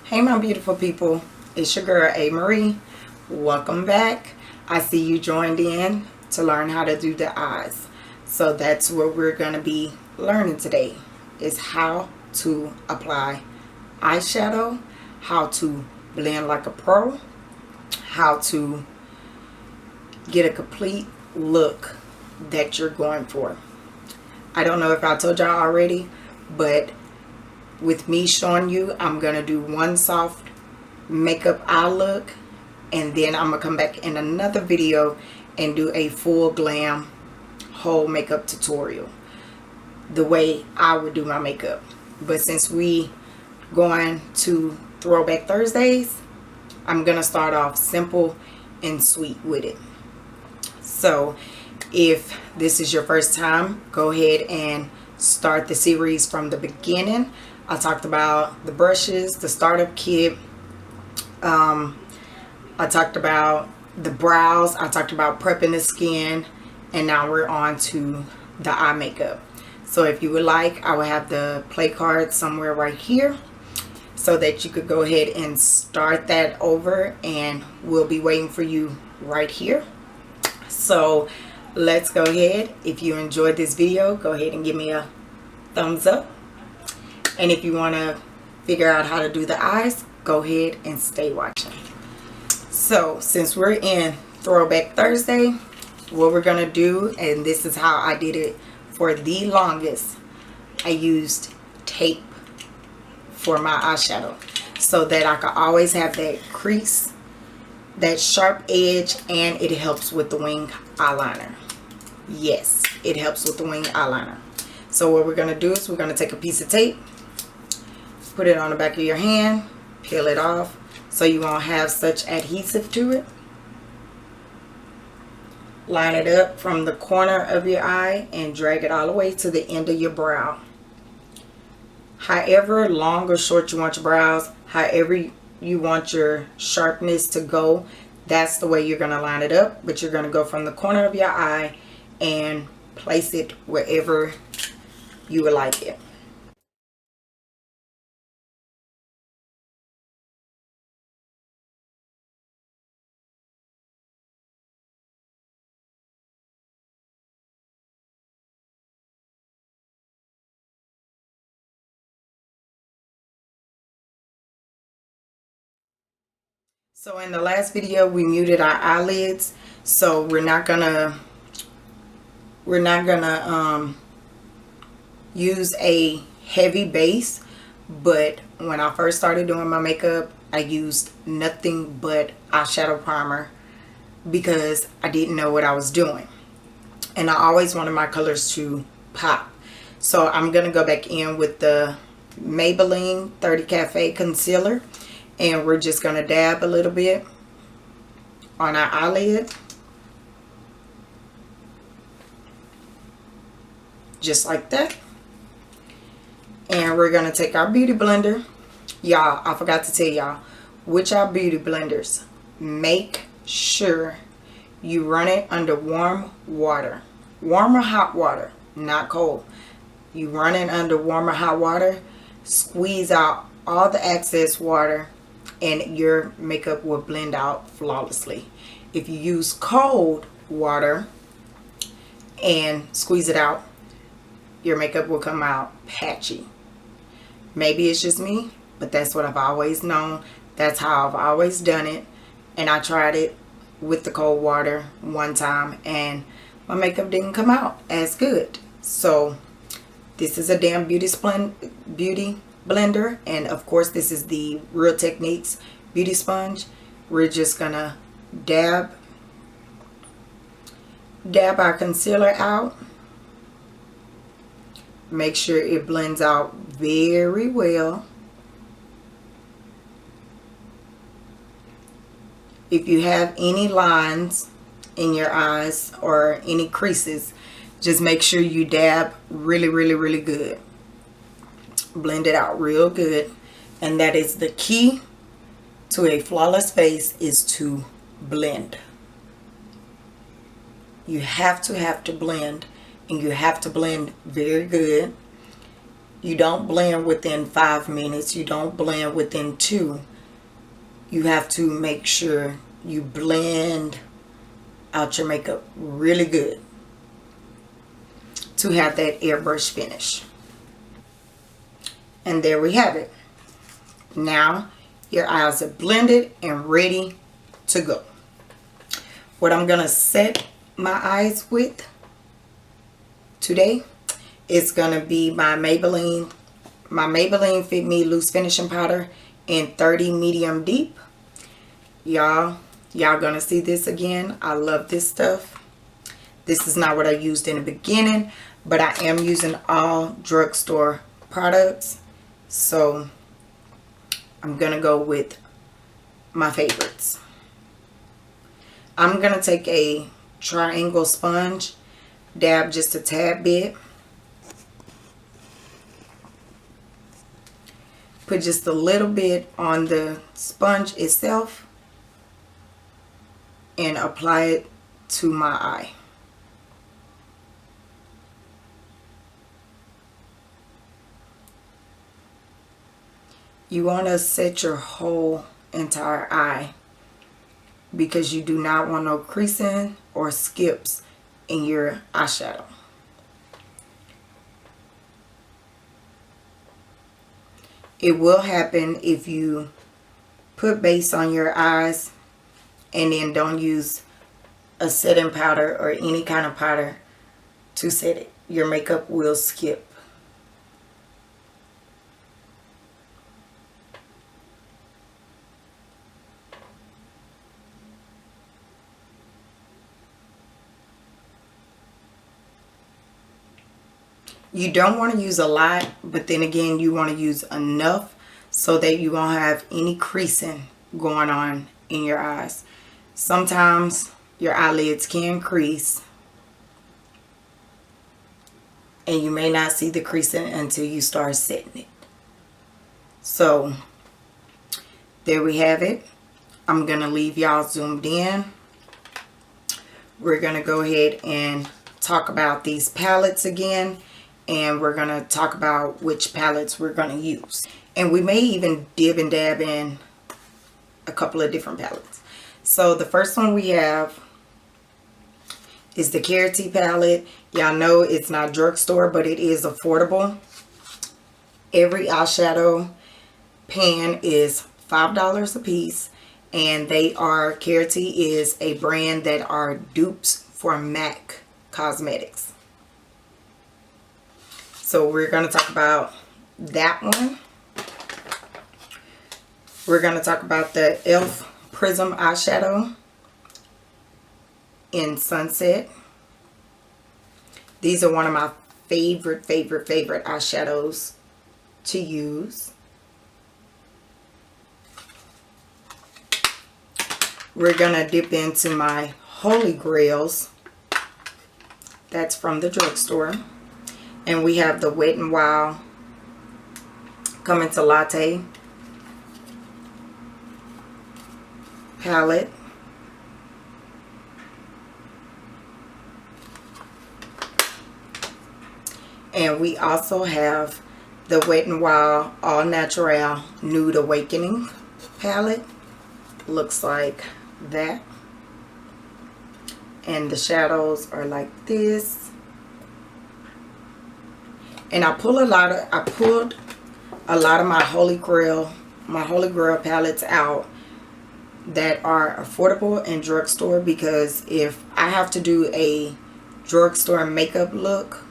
Hey my beautiful people, it's your girl A.MaRee. Welcome back. I see you joined in to learn how to do the eyes. So that's what we're going to be learning today, is how to apply eyeshadow, how to blend like a pro, how to get a complete look that you're going for. I don't know if I told y'all already, but with me showing you, I'm going to do one soft makeup eye look, and then I'm going to come back in another video and do a full glam whole makeup tutorial the way I would do my makeup. But since we going to Throwback Thursdays, I'm going to start off simple and sweet with it. So if this is your first time, go ahead and start the series from the beginning. I talked about the brushes, the startup kit. I talked about the brows. I talked about prepping the skin. And now we're on to the eye makeup. So if you would like, I will have the play card somewhere right here so that you could go ahead and start that over, and we'll be waiting for you right here. So let's go ahead. If you enjoyed this video, go ahead and give me a thumbs up. And if you want to figure out how to do the eyes, go ahead and stay watching. So since we're in Throwback Thursday, what we're going to do, and this is how I did it for the longest, I used tape for my eyeshadow so that I could always have that crease, that sharp edge, and it helps with the wing eyeliner. Yes, it helps with the wing eyeliner. So what we're going to do is we're going to take a piece of tape, put it on the back of your hand, peel it off so you won't have such adhesive to it. Line it up from the corner of your eye and drag it all the way to the end of your brow. However long or short you want your brows, however you want your sharpness to go, that's the way you're going to line it up. But you're going to go from the corner of your eye and place it wherever you would like it. So in the last video we muted our eyelids, so we're not gonna use a heavy base. But when I first started doing my makeup, I used nothing but eyeshadow primer because I didn't know what I was doing, and I always wanted my colors to pop. So I'm gonna go back in with the Maybelline 30 Cafe concealer, and we're just going to dab a little bit on our eyelid, just like that. And we're going to take our beauty blender. Y'all, I forgot to tell y'all, with our beauty blenders, make sure you run it under warm water. Warm or hot water, not cold. You run it under warm or hot water, squeeze out all the excess water, and your makeup will blend out flawlessly. If you use cold water and squeeze it out, your makeup will come out patchy. Maybe it's just me, but that's what I've always known. That's how I've always done it. And I tried it with the cold water one time, and my makeup didn't come out as good. So this is a damn beauty blender, and of course this is the Real Techniques beauty sponge. We're just gonna dab our concealer out. Make sure it blends out very well. If you have any lines in your eyes or any creases, just make sure you dab really good. Blend it out real good. And that is the key to a flawless face, is to blend. You have to blend, and you have to blend very good. You don't blend within 5 minutes. You don't blend within 2. You have to make sure you blend out your makeup really good to have that airbrush finish. And there we have it. Now your eyes are blended and ready to go. What I'm gonna set my eyes with today is gonna be my Maybelline Fit Me Loose Finishing Powder in 30 Medium Deep. Y'all gonna see this again. I love this stuff. This is not what I used in the beginning, but I am using all drugstore products, so I'm gonna go with my favorites. I'm gonna take a triangle sponge, dab just a tad bit, put just a little bit on the sponge itself, and apply it to my eye. You want to set your whole entire eye because you do not want no creasing or skips in your eyeshadow. It will happen if you put base on your eyes and then don't use a setting powder or any kind of powder to set it. Your makeup will skip. You don't want to use a lot, but then again, you want to use enough so that you won't have any creasing going on in your eyes. Sometimes your eyelids can crease, and you may not see the creasing until you start setting it. So there we have it. I'm going to leave y'all zoomed in. We're going to go ahead and talk about these palettes again. And we're going to talk about which palettes we're going to use. And we may even dib and dab in a couple of different palettes. So the first one we have is the GARTH palette. Y'all know it's not drugstore, but it is affordable. Every eyeshadow pan is $5 a piece. And GARTH is a brand that are dupes for MAC Cosmetics. So we're going to talk about that one. We're going to talk about the e.l.f. Prism eyeshadow in Sunset. These are one of my favorite eyeshadows to use. We're going to dip into my Holy Grails. That's from the drugstore. And we have the Wet n Wild Coming to Latte palette. And we also have the Wet n Wild All Natural Nude Awakening palette. Looks like that. And the shadows are like this. And I pulled a lot of my Holy Grail palettes out that are affordable and drugstore, because if I have to do a drugstore makeup look,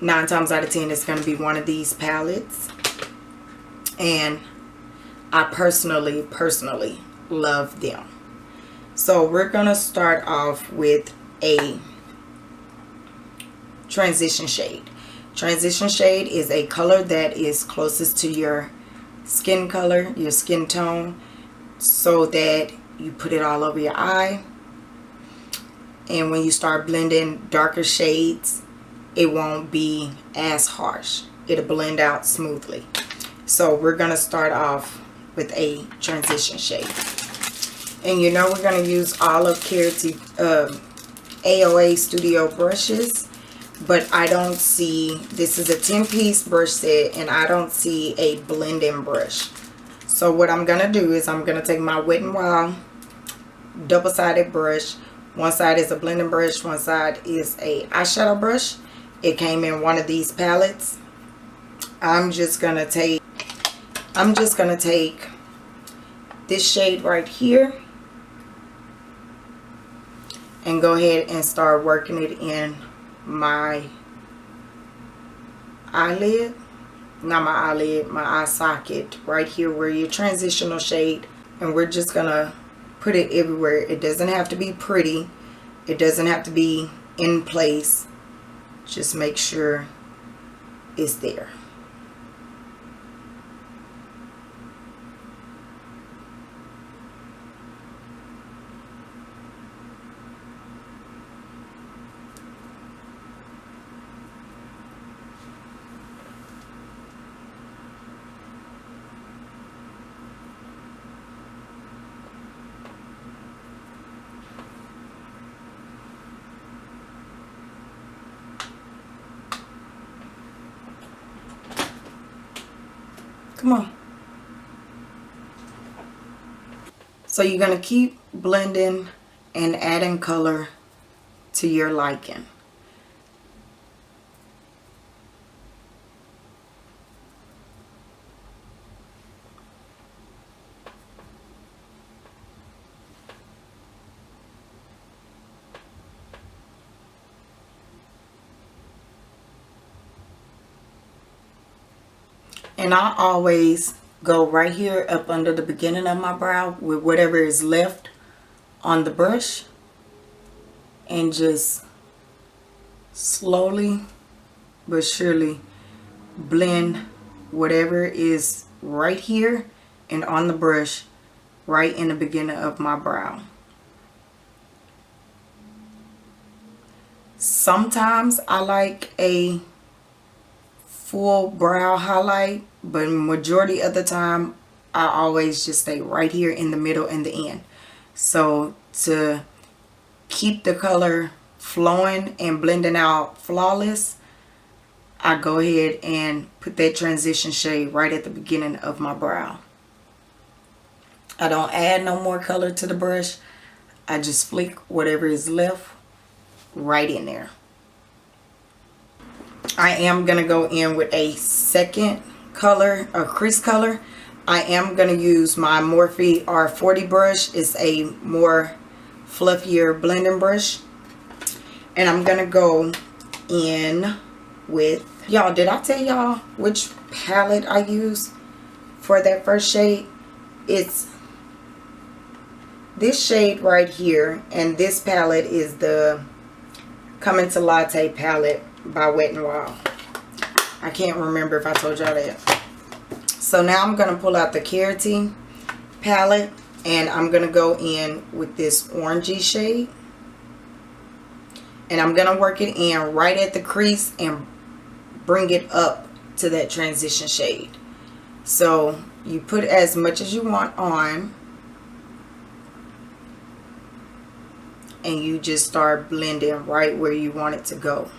9 times out of 10 it's going to be one of these palettes. And I personally love them. So we're going to start off with a transition shade. Transition shade is a color that is closest to your skin color, your skin tone, so that you put it all over your eye. And when you start blending darker shades, it won't be as harsh. It'll blend out smoothly. So we're going to start off with a transition shade. And you know we're going to use all of GARTH AOA Studio brushes. but I don't see, this is a 10-piece brush set, and I don't see a blending brush. So what I'm going to do is I'm going to take my Wet n Wild double-sided brush. One side is a blending brush, one side is a eyeshadow brush. It came in one of these palettes. I'm just going to take this shade right here and go ahead and start working it in my eyelid, not my eyelid, my eye socket right here where your transitional shade, and we're just gonna put it everywhere. It doesn't have to be pretty, it doesn't have to be in place, just make sure it's there. Come on. So you're going to keep blending and adding color to your liking. And I always go right here up under the beginning of my brow with whatever is left on the brush, and just slowly but surely blend whatever is right here and on the brush right in the beginning of my brow. Sometimes I like a full brow highlight, but majority of the time I always just stay right here in the middle and the end. So to keep the color flowing and blending out flawless, I go ahead and put that transition shade right at the beginning of my brow. I don't add no more color to the brush. I just flick whatever is left right in there. I am going to go in with a second color, a crease color. I am going to use my Morphe R40 brush. It's a more fluffier blending brush. And I'm going to go in with, y'all, did I tell y'all which palette I use for that first shade? It's this shade right here, and this palette is the Coming to Latte palette by Wet n Wild. I can't remember if I told y'all that. So now I'm going to pull out the Carroty palette, and I'm going to go in with this orangey shade, and I'm going to work it in right at the crease and bring it up to that transition shade. So you put as much as you want on, and you just start blending right where you want it to go.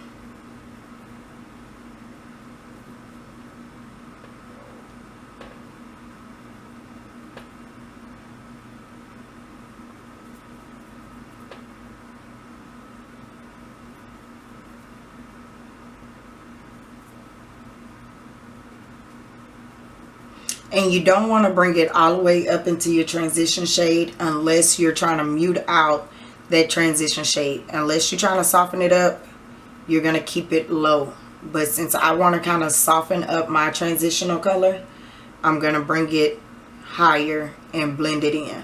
And you don't want to bring it all the way up into your transition shade unless you're trying to mute out that transition shade. Unless you're trying to soften it up, you're going to keep it low. But since I want to kind of soften up my transitional color, I'm going to bring it higher and blend it in.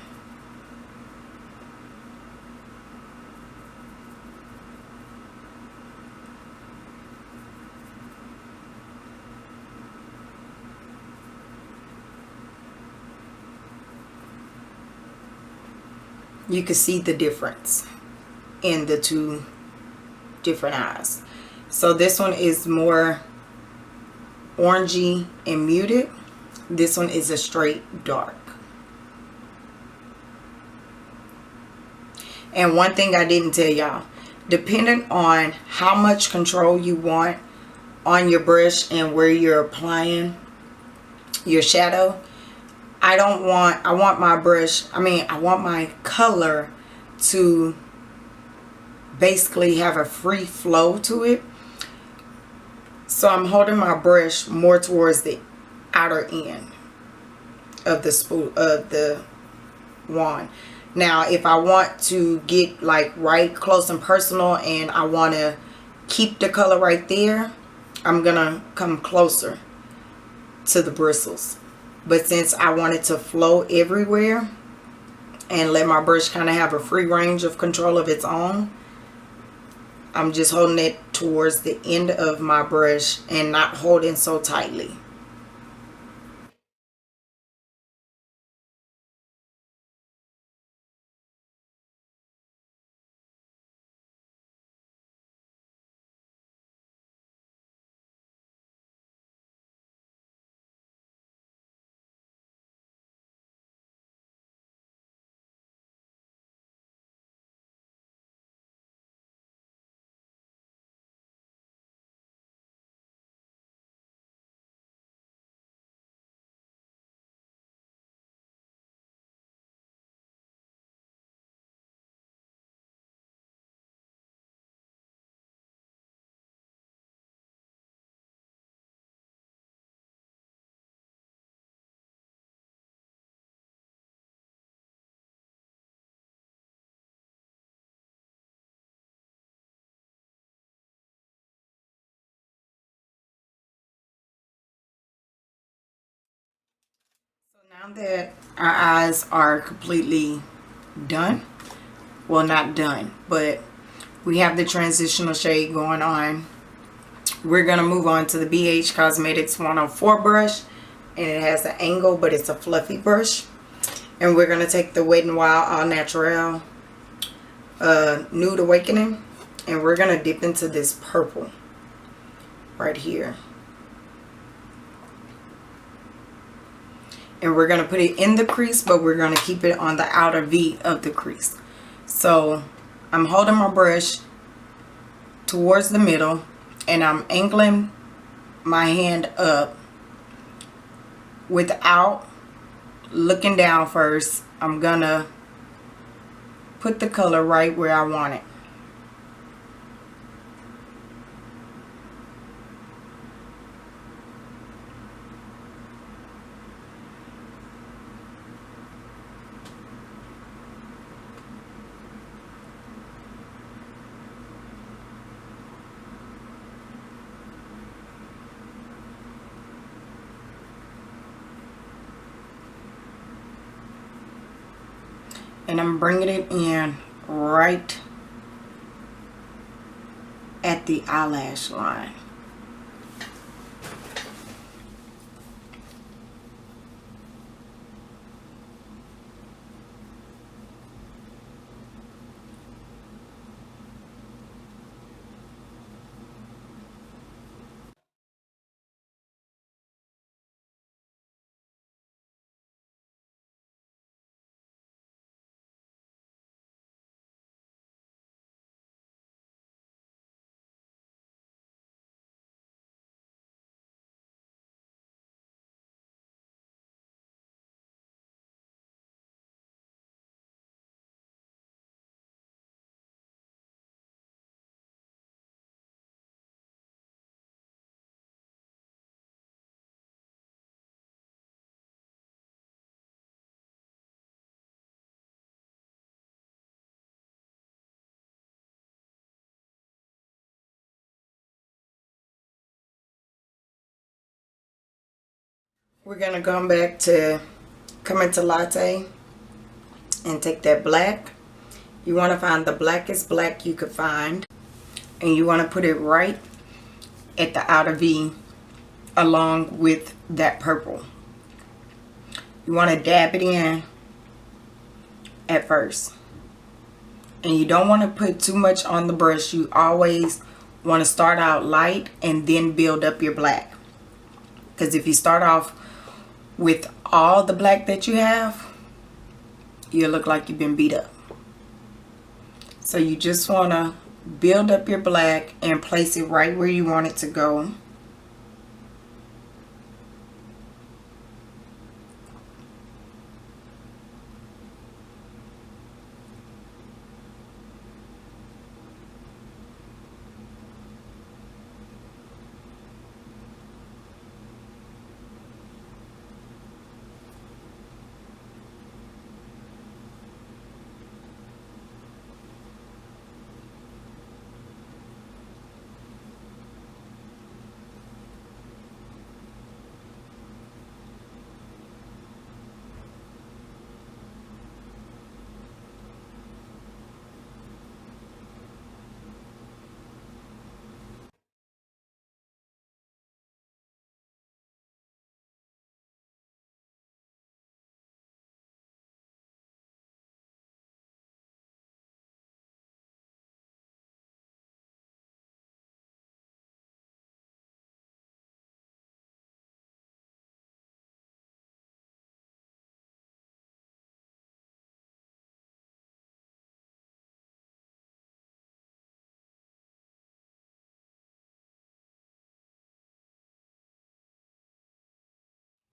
You can see the difference in the two different eyes. So this one is more orangey and muted. This one is a straight dark. And one thing I didn't tell y'all, depending on how much control you want on your brush and where you're applying your shadow, I want my brush, I want my color to basically have a free flow to it. So I'm holding my brush more towards the outer end of the wand. Now if I want to get like right close and personal and I want to keep the color right there, I'm gonna come closer to the bristles. But since I want it to flow everywhere and let my brush kind of have a free range of control of its own, I'm just holding it towards the end of my brush and not holding so tightly. So now that our eyes are completely done, well, not done, but we have the transitional shade going on, we're going to move on to the BH Cosmetics 104 brush. And it has an angle, but it's a fluffy brush. And we're going to take the Wet n Wild All Natural Nude Awakening, and we're going to dip into this purple right here. And we're going to put it in the crease, but we're going to keep it on the outer V of the crease. So I'm holding my brush towards the middle and I'm angling my hand up without looking down first. I'm gonna put the color right where I want it. And I'm bringing it in right at the eyelash line. We're gonna come back to come into Latte and take that black. You want to find the blackest black you could find, and you want to put it right at the outer V along with that purple. You want to dab it in at first, and you don't want to put too much on the brush. You always want to start out light and then build up your black, because if you start off with all the black that you have, you'll look like you've been beat up. So you just want to build up your black and place it right where you want it to go.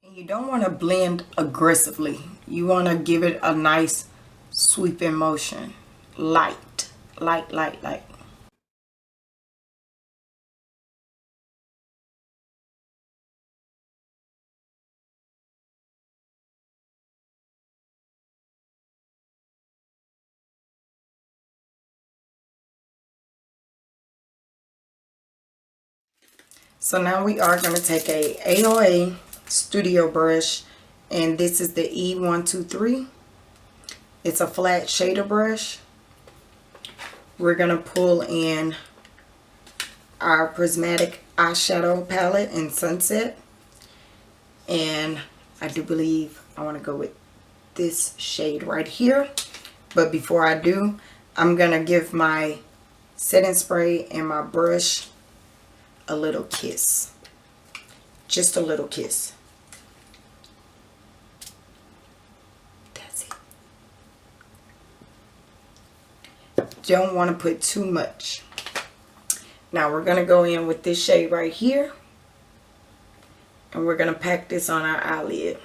And you don't want to blend aggressively. You want to give it a nice sweeping motion. Light, light, light, light. So now we are going to take a AOA studio brush, and this is the E123. It's a flat shader brush. We're going to pull in our prismatic eyeshadow palette in Sunset, and I do believe I want to go with this shade right here. But before I do, I'm going to give my setting spray and my brush a little kiss. Just a little kiss. That's it. Don't want to put too much. Now we're going to go in with this shade right here, and we're going to pack this on our eyelid.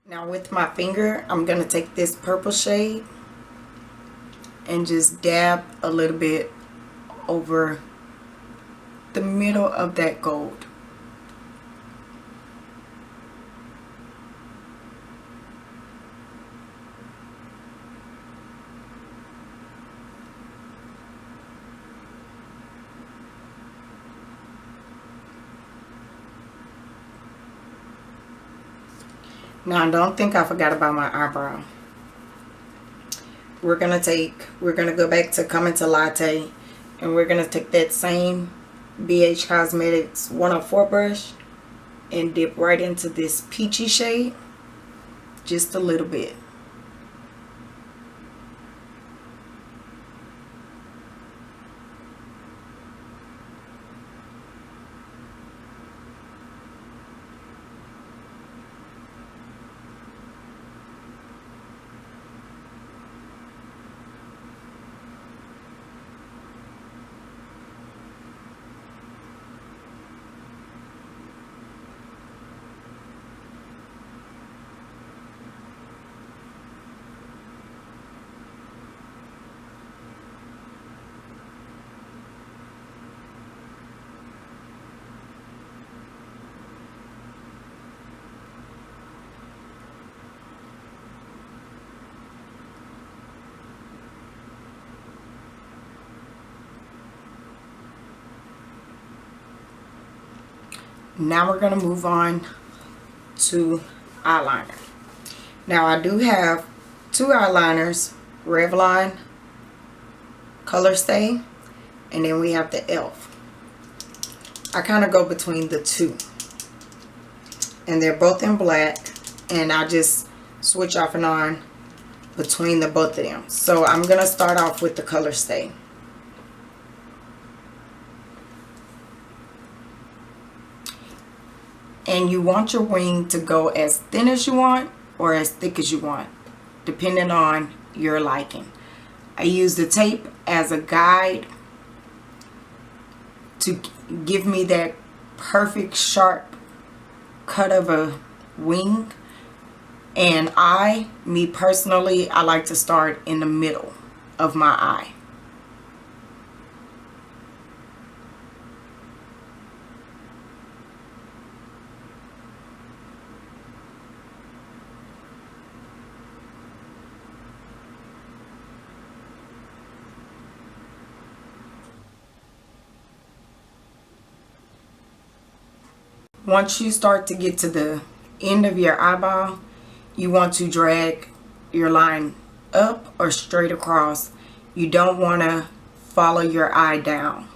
Now with my finger, I'm going to take this purple shade and just dab a little bit over the middle of that gold. Now don't think I forgot about my eyebrow. We're gonna go back to Coming to Latte, and we're gonna take that same BH Cosmetics 104 brush and dip right into this peachy shade, just a little bit. Now we're going to move on to eyeliner. Now I do have two eyeliners, Revlon Color Stay, and then we have the e.l.f. I kind of go between the two, and they're both in black, and I just switch off and on between the both of them. So I'm going to start off with the Color Stay. And you want your wing to go as thin as you want or as thick as you want, depending on your liking. I use the tape as a guide to give me that perfect sharp cut of a wing. And me personally, I like to start in the middle of my eye. Once you start to get to the end of your eyeball, you want to drag your line up or straight across. You don't want to follow your eye down.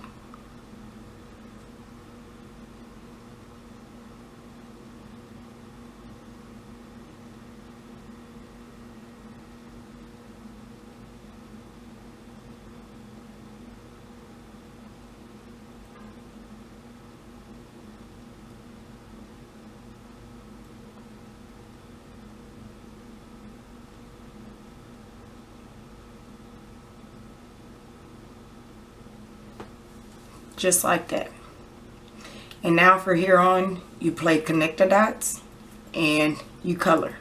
Just like that. And now for here on, you play connect the dots and you color.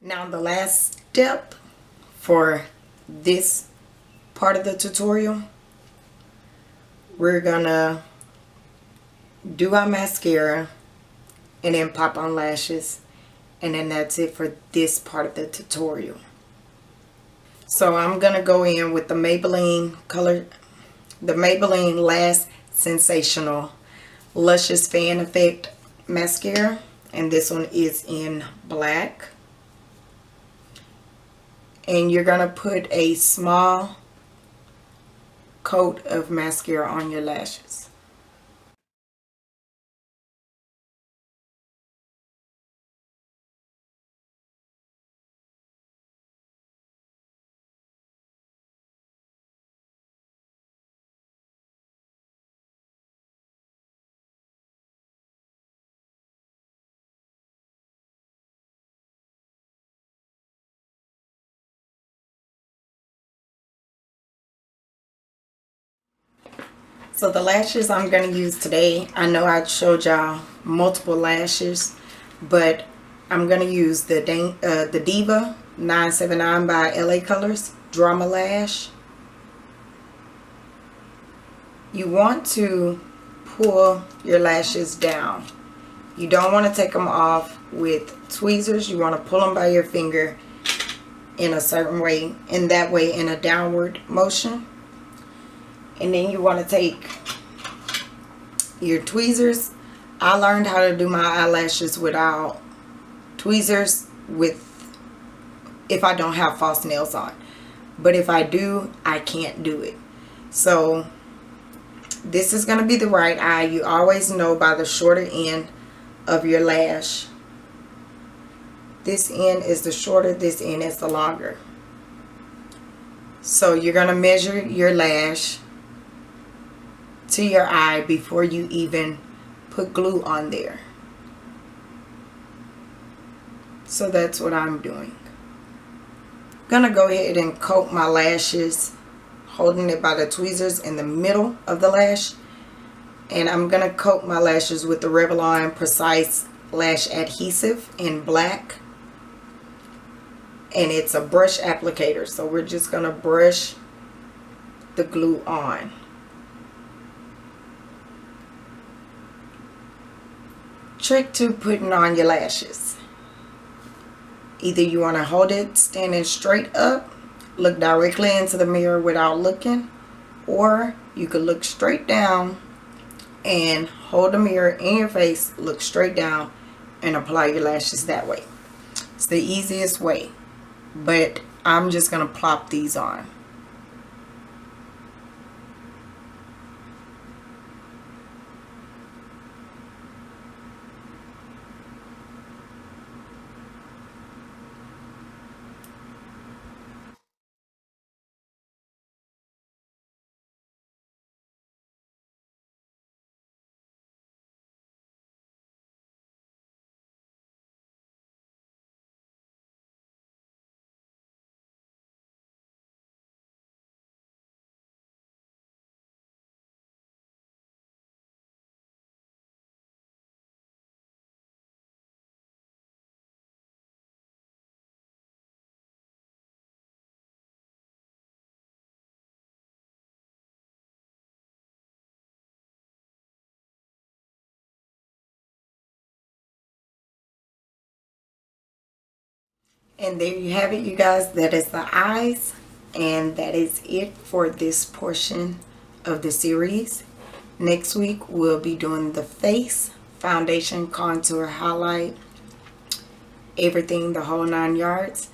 Now the last step for this part of the tutorial, we're gonna do our mascara and then pop on lashes, and then that's it for this part of the tutorial. So I'm gonna go in with the Maybelline Last Sensational Luscious Fan Effect mascara, and this one is in black. And you're gonna put a small coat of mascara on your lashes. So the lashes I'm going to use today, I know I showed y'all multiple lashes, but I'm going to use the Diva 979 by LA Colors Drama Lash. You want to pull your lashes down. You don't want to take them off with tweezers. You want to pull them by your finger in a certain way, and that way in a downward motion. And then you want to take your tweezers. I learned how to do my eyelashes without tweezers if I don't have false nails on. But if I do, I can't do it. So this is going to be the right eye. You always know by the shorter end of your lash This end is the shorter, this end is the longer. So you're going to measure your lash to your eye before you even put glue on there. So that's what I'm doing. I'm going to go ahead and coat my lashes, holding it by the tweezers in the middle of the lash. And I'm going to coat my lashes with the Revlon Precise Lash Adhesive in black. And it's a brush applicator, so we're just going to brush the glue on. Trick to putting on your lashes. Either you want to hold it standing straight up, look directly into the mirror without looking, or you could look straight down and hold the mirror in your face, look straight down, and apply your lashes that way. It's the easiest way. But I'm just going to plop these on. And there you have it, you guys. That is the eyes, and that is it for this portion of the series. Next week we'll be doing the face, foundation, contour, highlight, everything, the whole 9 yards.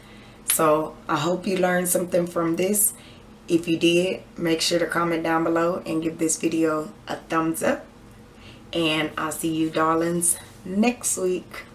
So I hope you learned something from this. If you did, make sure to comment down below and give this video a thumbs up. And I'll see you darlings next week.